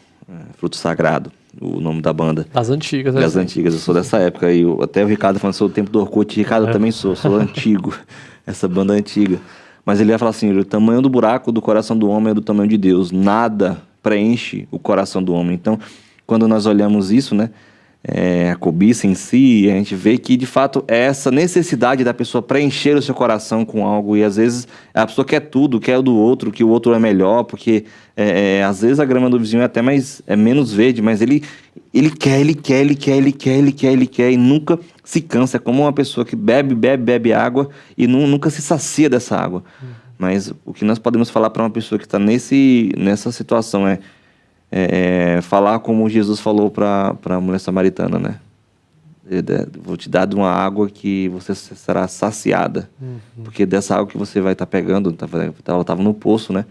Fruto Sagrado, o nome da banda. Das antigas, né? Das antigas, eu sou dessa época. E até o Ricardo falando sobre o tempo do Orkut. Ricardo, eu também sou antigo. Essa banda é antiga. Mas ele ia falar assim, o tamanho do buraco do coração do homem é do tamanho de Deus. Nada preenche o coração do homem. Então, quando nós olhamos isso, né? A cobiça em si, a gente vê que, de fato, é essa necessidade da pessoa preencher o seu coração com algo. E, às vezes, a pessoa quer tudo, quer o do outro, que o outro é melhor, porque, às vezes, a grama do vizinho é menos verde, mas ele quer, e nunca se cansa. É como uma pessoa que bebe água e nunca se sacia dessa água. Mas o que nós podemos falar para uma pessoa que está nessa situação falar como Jesus falou para a mulher samaritana, né? Vou te dar de uma água que você será saciada. Porque dessa água que você vai estar pegando, ela estava no poço, né?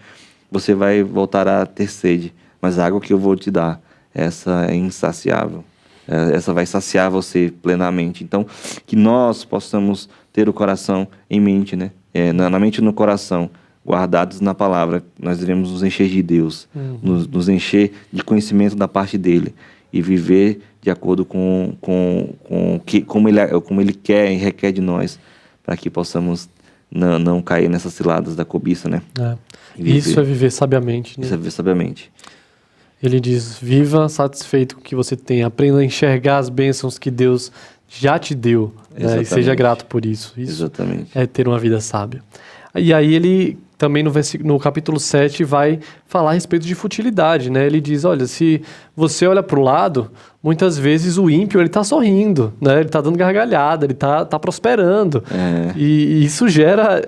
Você vai voltar a ter sede. Mas a água que eu vou te dar, essa é insaciável. Essa vai saciar você plenamente. Então, que nós possamos ter o coração em mente, né? Na mente e no coração, guardados na palavra. Nós devemos nos encher de Deus, nos encher de conhecimento da parte dele e viver de acordo com como ele quer e requer de nós, para que possamos não cair nessas ciladas da cobiça, né? Isso é viver sabiamente, né? Isso é viver sabiamente. Ele diz, viva satisfeito com o que você tem, aprenda a enxergar as bênçãos que Deus já te deu, né? E seja grato por isso. Isso Exatamente. é ter uma vida sábia. E aí ele também no capítulo 7 vai falar a respeito de futilidade, né? Ele diz, olha, se você olha para o lado, muitas vezes o ímpio, ele está sorrindo, né? Ele está dando gargalhada, ele está prosperando. E isso gera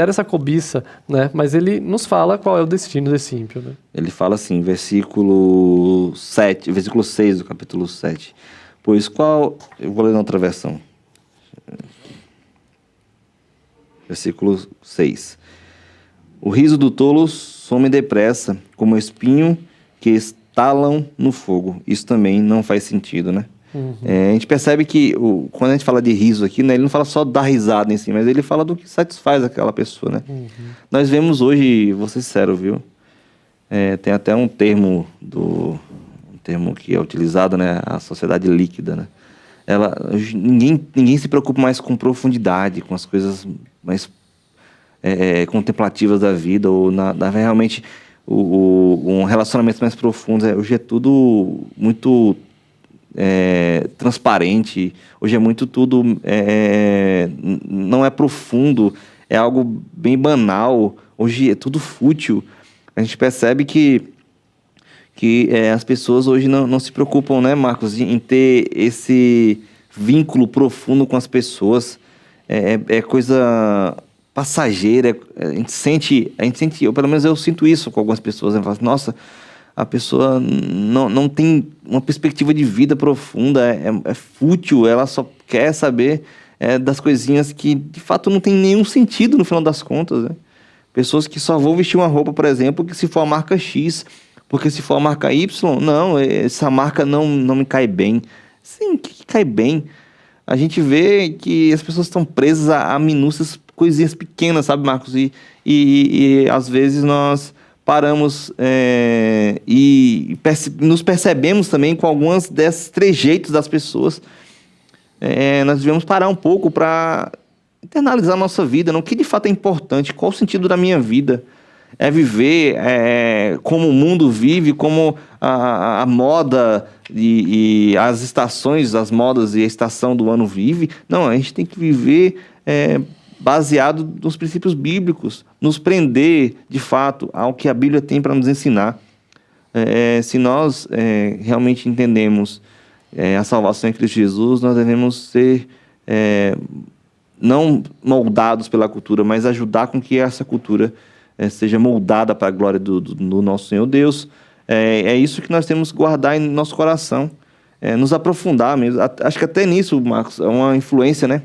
essa cobiça, né? Mas ele nos fala qual é o destino desse ímpio, né? Ele fala assim, versículo 6 do capítulo 7. Eu vou ler na outra versão. Versículo 6. O riso do tolo some depressa, como espinho que estalam no fogo. Isso também não faz sentido, né? A gente percebe que, quando a gente fala de riso aqui, né, ele não fala só da risada em si, mas ele fala do que satisfaz aquela pessoa, né? Nós vemos hoje, vou ser sincero, viu? Tem até um termo que é utilizado, né? A sociedade líquida, né? Ninguém se preocupa mais com profundidade, com as coisas mais contemplativas da vida, ou realmente um relacionamento mais profundo. Hoje é tudo muito transparente, hoje é muito tudo não é profundo, é algo bem banal, hoje é tudo fútil. A gente percebe que as pessoas hoje não se preocupam, né, Marcos, em ter esse vínculo profundo com as pessoas. É coisa passageira. A gente sente, eu, pelo menos eu sinto isso com algumas pessoas. Eu falo, nossa, a pessoa não tem uma perspectiva de vida profunda, é fútil, ela só quer saber das coisinhas que de fato não tem nenhum sentido no final das contas, né? Pessoas que só vão vestir uma roupa, por exemplo, que se for a marca X, porque se for a marca Y, não, essa marca não me cai bem. Sim, que cai bem? A gente vê que as pessoas estão presas a minúcias coisinhas pequenas, sabe, Marcos? E às vezes nós paramos e nos percebemos também com alguns desses trejeitos das pessoas. Nós devemos parar um pouco para internalizar a nossa vida, o que de fato é importante, qual o sentido da minha vida. É viver como o mundo vive, como a moda e as estações, as modas e a estação do ano vive. Não, a gente tem que viver baseado nos princípios bíblicos, nos prender, de fato, ao que a Bíblia tem para nos ensinar. Se nós realmente entendemos a salvação em Cristo Jesus, nós devemos ser não moldados pela cultura, mas ajudar com que essa cultura seja moldada para a glória do nosso Senhor Deus. É isso que nós temos que guardar em nosso coração, nos aprofundar mesmo. Acho que até nisso, Marcos, é uma influência, né?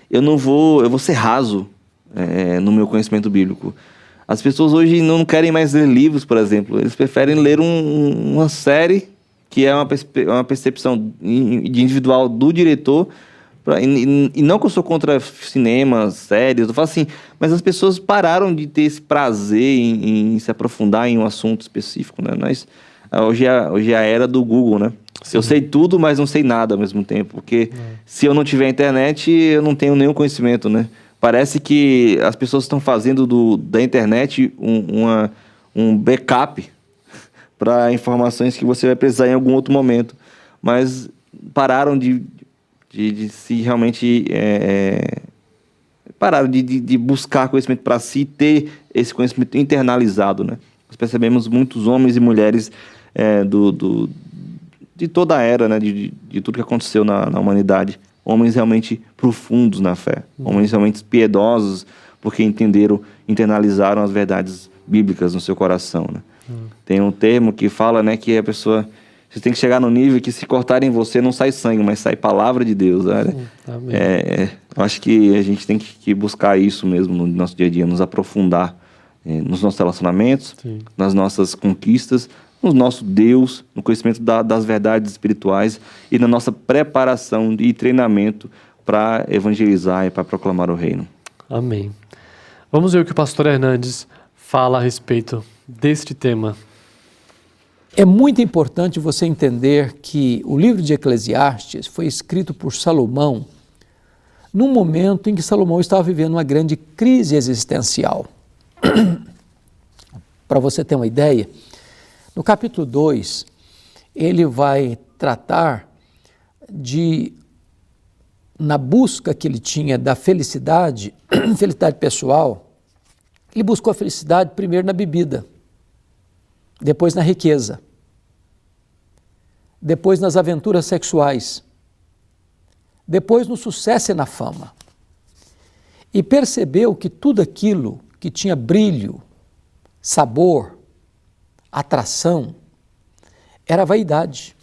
Eu vou ser raso no meu conhecimento bíblico. As pessoas hoje não querem mais ler livros, por exemplo. Eles preferem ler uma série que é uma percepção individual do diretor, e não que eu sou contra cinemas, séries, eu falo assim, mas as pessoas pararam de ter esse prazer em se aprofundar em um assunto específico, né? Hoje é a era do Google, né? Sim. Eu sei tudo, mas não sei nada ao mesmo tempo, porque se eu não tiver internet, eu não tenho nenhum conhecimento, né? Parece que as pessoas estão fazendo da internet um backup para informações que você vai precisar em algum outro momento, mas pararam de se realmente pararam de buscar conhecimento para si, ter esse conhecimento internalizado, né? Nós percebemos muitos homens e mulheres de toda a era, né? De tudo que aconteceu na humanidade, homens realmente profundos na fé, homens realmente piedosos, porque internalizaram as verdades bíblicas no seu coração, né? Tem um termo que fala, né, que a pessoa... Você tem que chegar no nível que se cortarem você não sai sangue, mas sai palavra de Deus. Né? Eu acho que a gente tem que buscar isso mesmo no nosso dia a dia, nos aprofundar nos nossos relacionamentos, sim, nas nossas conquistas, no nosso Deus, no conhecimento das verdades espirituais e na nossa preparação e treinamento para evangelizar e para proclamar o reino. Amém. Vamos ver o que o pastor Hernandes fala a respeito deste tema. É muito importante você entender que o livro de Eclesiastes foi escrito por Salomão num momento em que Salomão estava vivendo uma grande crise existencial. Para você ter uma ideia, no capítulo 2, ele vai tratar na busca que ele tinha da felicidade, felicidade pessoal, ele buscou a felicidade primeiro na bebida, depois na riqueza, depois nas aventuras sexuais, depois no sucesso e na fama. E percebeu que tudo aquilo que tinha brilho, sabor, atração, era vaidade.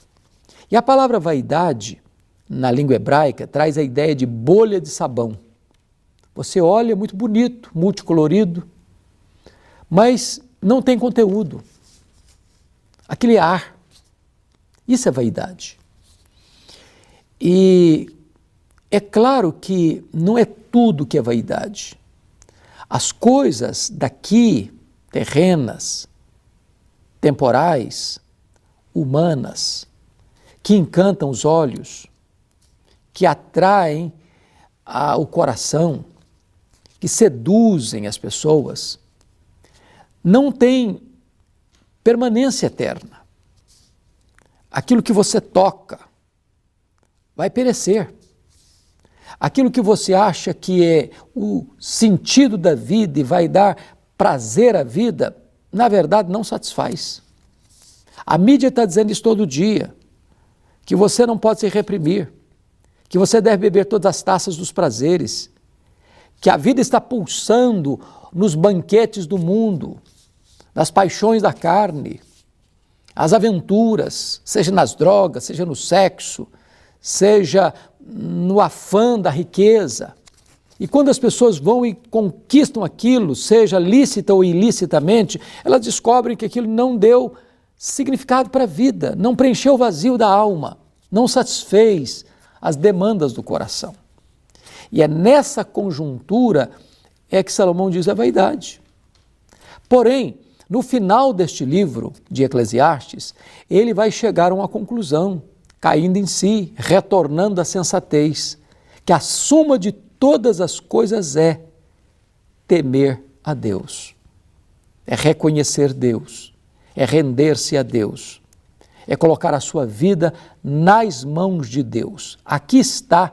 E a palavra vaidade, na língua hebraica, traz a ideia de bolha de sabão. Você olha, é muito bonito, multicolorido, mas não tem conteúdo. Aquele ar, isso é vaidade. E é claro que não é tudo que é vaidade. As coisas daqui, terrenas, temporais, humanas, que encantam os olhos, que atraem o coração, que seduzem as pessoas, não têm permanência eterna. Aquilo que você toca vai perecer. Aquilo que você acha que é o sentido da vida e vai dar prazer à vida, na verdade não satisfaz. A mídia está dizendo isso todo dia, que você não pode se reprimir, que você deve beber todas as taças dos prazeres, que a vida está pulsando nos banquetes do mundo, nas paixões da carne, as aventuras, seja nas drogas, seja no sexo, seja no afã da riqueza. E quando as pessoas vão e conquistam aquilo, seja lícita ou ilicitamente, elas descobrem que aquilo não deu significado para a vida, não preencheu o vazio da alma, não satisfez as demandas do coração. E é nessa conjuntura que Salomão diz a vaidade. Porém, no final deste livro de Eclesiastes, ele vai chegar a uma conclusão, caindo em si, retornando à sensatez, que a suma de todas as coisas é temer a Deus, é reconhecer Deus, é render-se a Deus, é colocar a sua vida nas mãos de Deus. Aqui está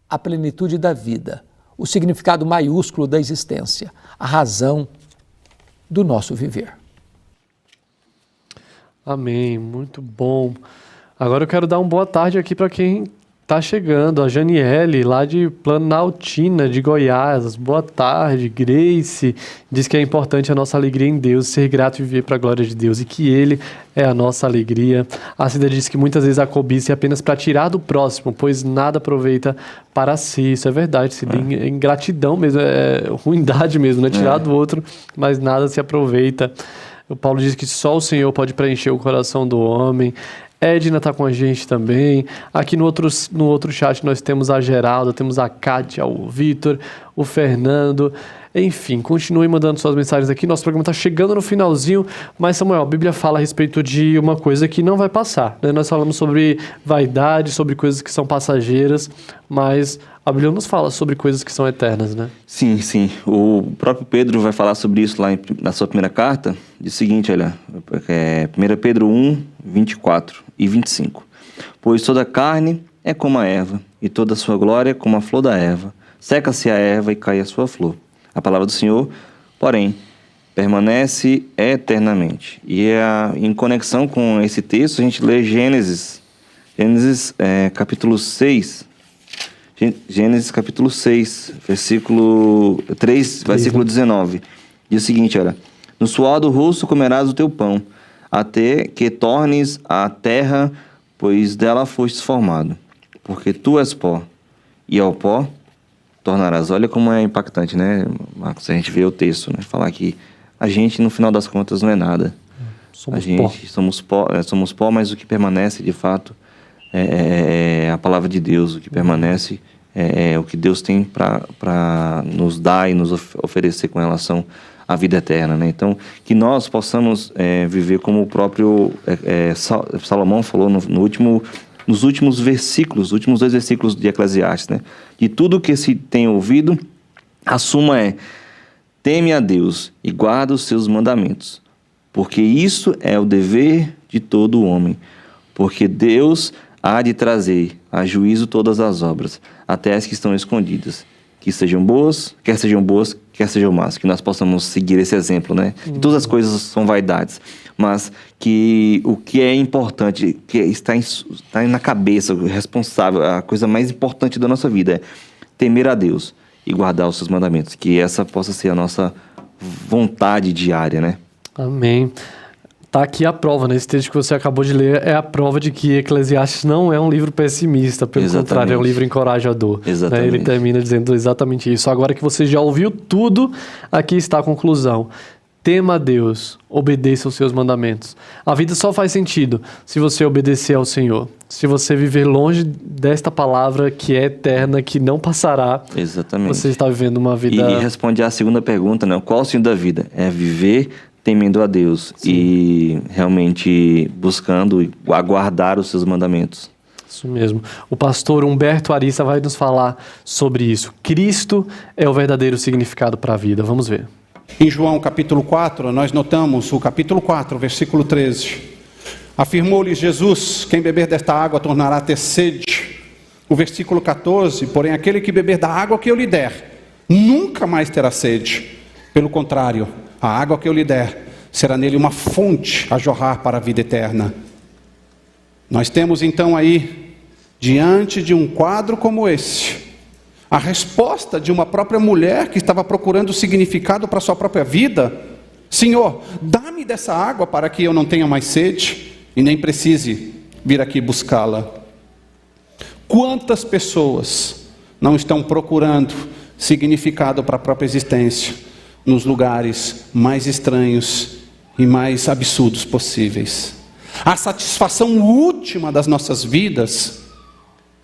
a plenitude da vida, o significado maiúsculo da existência, a razão do nosso viver. Amém, muito bom. Agora eu quero dar uma boa tarde aqui para quem está chegando, a Janiele, lá de Planaltina, de Goiás. Boa tarde, Grace. Diz que é importante a nossa alegria em Deus, ser grato e viver para a glória de Deus e que Ele é a nossa alegria. A Cida diz que muitas vezes a cobiça é apenas para tirar do próximo, pois nada aproveita para si. Isso é verdade, Cida. É ingratidão mesmo, é ruindade mesmo, né? Tirar do outro, mas nada se aproveita. O Paulo diz que só o Senhor pode preencher o coração do homem. Edna está com a gente também. Aqui no outro chat nós temos a Geralda, temos a Kátia, o Vitor, o Fernando. Enfim, continue mandando suas mensagens aqui. Nosso programa está chegando no finalzinho, mas Samuel, a Bíblia fala a respeito de uma coisa que não vai passar, né? Nós falamos sobre vaidade, sobre coisas que são passageiras, mas a Bíblia nos fala sobre coisas que são eternas, né? Sim, sim. O próprio Pedro vai falar sobre isso lá na sua primeira carta. Diz o seguinte, olha, 1 Pedro 1, 24 e 25. Pois toda carne é como a erva, e toda a sua glória como a flor da erva. Seca-se a erva e cai a sua flor. A palavra do Senhor, porém, permanece eternamente. E em conexão com esse texto, a gente lê Gênesis capítulo 6. Gênesis capítulo 6, versículo 3, versículo 19. Diz o seguinte, olha. No suor do rosto comerás o teu pão, até que tornes a terra, pois dela fostes formado. Porque tu és pó, e ao pó tornarás. Olha como é impactante, né, Marcos? A gente vê o texto, né? Falar que a gente, no final das contas, não é nada. Somos pó, mas o que permanece, de fato, é a palavra de Deus. O que permanece é o que Deus tem para nos dar e nos oferecer com relação à vida eterna, né? Então, que nós possamos viver como o próprio Salomão falou nos últimos versículos, os últimos 2 versículos de Eclesiastes, né? De tudo que se tem ouvido, a suma é: teme a Deus e guarda os seus mandamentos, porque isso é o dever de todo homem, porque Deus há de trazer a juízo todas as obras, até as que estão escondidas, quer sejam boas, quer sejam más, que nós possamos seguir esse exemplo, né? Que todas as coisas são vaidades, mas que o que é importante, que está na cabeça, o responsável, a coisa mais importante da nossa vida é temer a Deus e guardar os seus mandamentos, que essa possa ser a nossa vontade diária, né? Amém. Tá aqui a prova, né? Esse texto que você acabou de ler é a prova de que Eclesiastes não é um livro pessimista, pelo contrário, é um livro encorajador. Exatamente. Né? Ele termina dizendo exatamente isso. Agora que você já ouviu tudo, aqui está a conclusão. Tema a Deus, obedeça aos seus mandamentos. A vida só faz sentido se você obedecer ao Senhor. Se você viver longe desta palavra que é eterna, que não passará. Exatamente. Você está vivendo uma vida... E responde à segunda pergunta, né? Qual o sentido da vida? É viver temendo a Deus. Sim. E realmente buscando aguardar os seus mandamentos. Isso mesmo. O pastor Humberto Arissa vai nos falar sobre isso. Cristo é o verdadeiro significado para a vida. Vamos ver. Em João capítulo 4, nós notamos o capítulo 4, versículo 13. Afirmou-lhes Jesus: quem beber desta água tornará a ter sede. O versículo 14, porém aquele que beber da água que eu lhe der, nunca mais terá sede. Pelo contrário, a água que eu lhe der será nele uma fonte a jorrar para a vida eterna. Nós temos então aí, diante de um quadro como esse, a resposta de uma própria mulher que estava procurando significado para a sua própria vida. Senhor, dá-me dessa água para que eu não tenha mais sede e nem precise vir aqui buscá-la. Quantas pessoas não estão procurando significado para a própria existência nos lugares mais estranhos e mais absurdos possíveis? A satisfação última das nossas vidas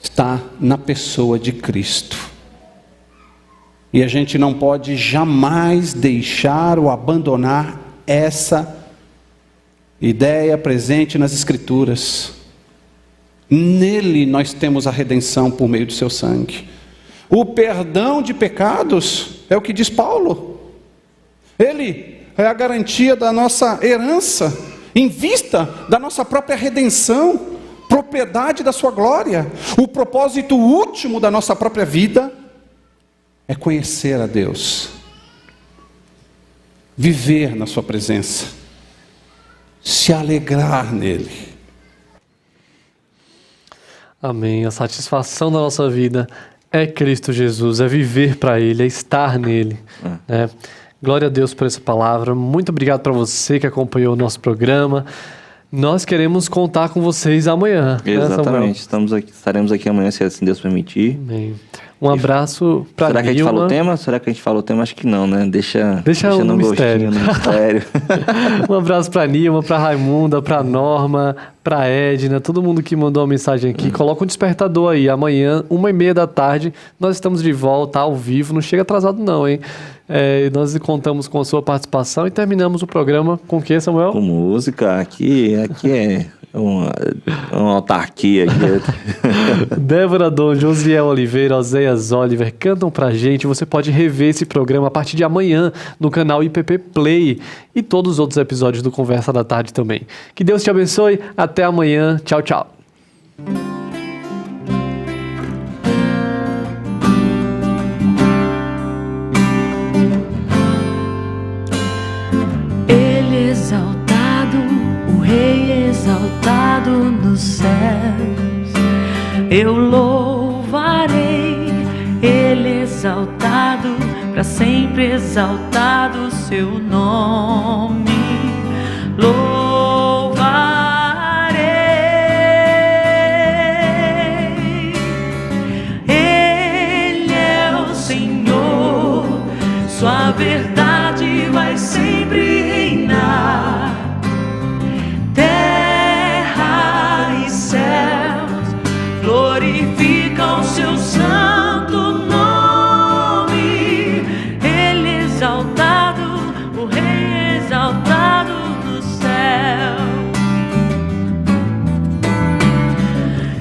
está na pessoa de Cristo. E a gente não pode jamais deixar ou abandonar essa ideia presente nas Escrituras. Nele nós temos a redenção por meio do seu sangue. O perdão de pecados é o que diz Paulo. Ele é a garantia da nossa herança, em vista da nossa própria redenção, propriedade da sua glória. O propósito último da nossa própria vida é conhecer a Deus, viver na sua presença, se alegrar nele. Amém. A satisfação da nossa vida é Cristo Jesus, é viver para Ele, é estar nele. Né? Glória a Deus por essa palavra. Muito obrigado para você que acompanhou o nosso programa. Nós queremos contar com vocês amanhã. Exatamente. Né, estaremos aqui amanhã, se assim Deus permitir. Amém. Um abraço para Nilma. Será que a gente falou o tema? Será que a gente falou o tema? Acho que não, né? Deixa no mistério. No mistério. Um abraço para Nilma, para Raimunda, para Norma, pra Edna, todo mundo que mandou uma mensagem aqui. Coloca um despertador aí. Amanhã, 1h30 da tarde, nós estamos de volta ao vivo. Não chega atrasado não, hein? Nós contamos com a sua participação e terminamos o programa com o que, Samuel? Com música. Aqui é uma autarquia aqui. Débora Dom, Josiel Oliveira, Oséias Oliver cantam pra gente. Você pode rever esse programa a partir de amanhã no canal IPP Play e todos os outros episódios do Conversa da Tarde também. Que Deus te abençoe. Até amanhã. Tchau, tchau. Ele exaltado, o Rei exaltado nos céus, eu louvarei. Ele exaltado, para sempre exaltado seu nome, louvarei. Ele é o Senhor, sua verdade vai sempre reinar. Terra e céus glorificam seu santo nome. Ele exaltado, o Rei exaltado no céu.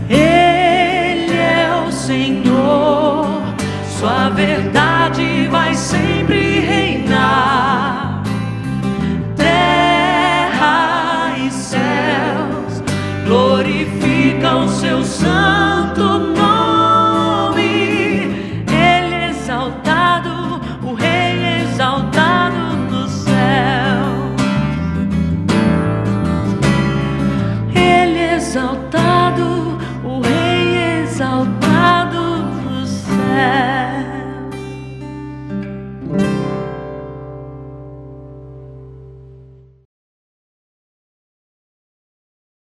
Ele é o Senhor, sua verdade